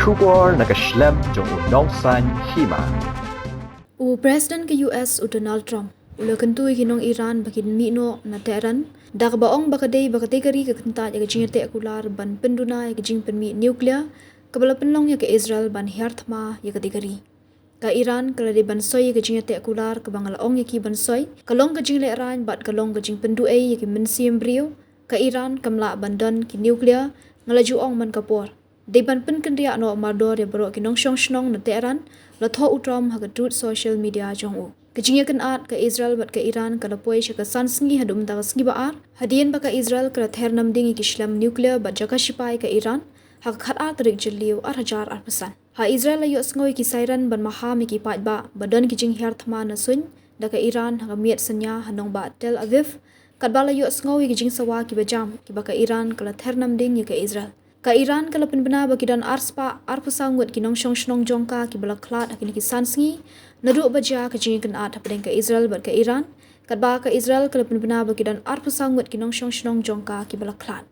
kubor nakaslem jong Nong Hima. President ke US Donald Trump ula kentui kinong Iran bakin mino na Tehran dak baong bakadei kategori ke kenta ya jing te akular ban penduna ya jing penmi nuklear kabala penlong ya ke Israel ban hiar Thma ya kategori ka Iran kala de ban soy ya jing te akular ke bangala ong ya ki ban soy kalong ke jing le ran bat kalong ke jing pendu ai ya ki mensiam brio ka Iran kamla bandan ki nuklear ngalaju ong man kapor de ban pen kendria no mardor ya Baroh kinong shong na Tehran la tho utram ha truth social media jong u kejingya kan at ka Israel bat ka Iran kala poi ka san sngi hadum da sngi ba ar Hadien ba ka Israel kala Tehran ding ki Islam nuclear ba jaka shipai ka Iran ha khat at rik jeliu ar hajar ar pesan ha Israel la yo sngoi ki sairan ban maha mi ki pat ba badan ki Jinghiar Thma na sun da ka Iran ha miet sanya hanong ba Tel Aviv kat ba la yo sngoi ki jing sawa ki bajam ki ba ka Iran kala Tehran ding ka Israel ka Iran kala penbena bagi dan arspa arpusangut ki nong shong jongka ki bala klat akini ki sansngi nadu baja ka jing kan at hapdeng ka Israel bat ka Iran kat ba ka Israel kala penbena bagi dan arpusangut ki nong shong jongka ki bala klat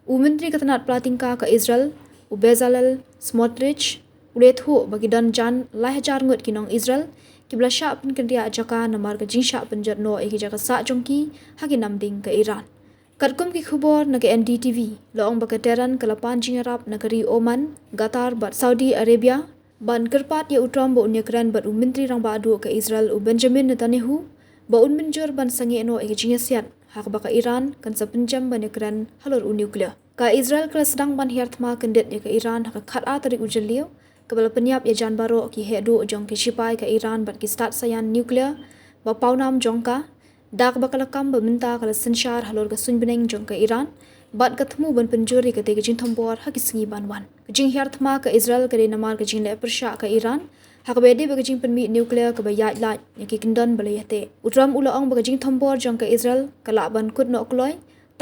u menteri katanat platingka ka Israel u Bezalel Smotrich ulethu bagi dan jan lahjar ngut ki nong Israel ki bala sha pen kendia jaka namar ka jing sha penjat no e ki jaka sa jongki haki namding ka Iran Karkum ki khubor na ke NDTV laong baka Tehran kalapan Jinghiar nagari Oman Qatar bat Saudi Arabia ban kerpat ya utram bo unyakran bat menteri rang badu ke Israel u Benjamin Netanyahu ba menjur ban sange no e jingyasiat hak baka Iran kan sa penjam ban yakran halor nuklear ka Israel kala sedang ban hiar Thma kendet ya ke Iran hak khat a tarik ujelio kabala penyap ya jan Baroh ki hedu jong ke sipai ka Iran bat ki start sayan nuklear ba paunam jongka dak bakala kam minta kala sensyar halor ka sun beneng jong ka Iran bat ka thmu ban penjuri ka te jing thombor ha kisngi ban wan jing hiar Thma ka Israel ka de namar ka jing le persha ka Iran ha ka bede ba jing penmi nuclear ka ba yat lat ki kindan balayate utram ula ong ba jing thombor jong ka Israel kala ban kut no kloi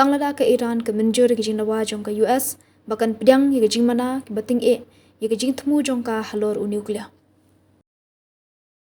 tanglada ka Iran ka menjuri ka jing lawa jong ka US bakan pedang ki jing mana ki bating e ki jing thmu jong ka halor nuclear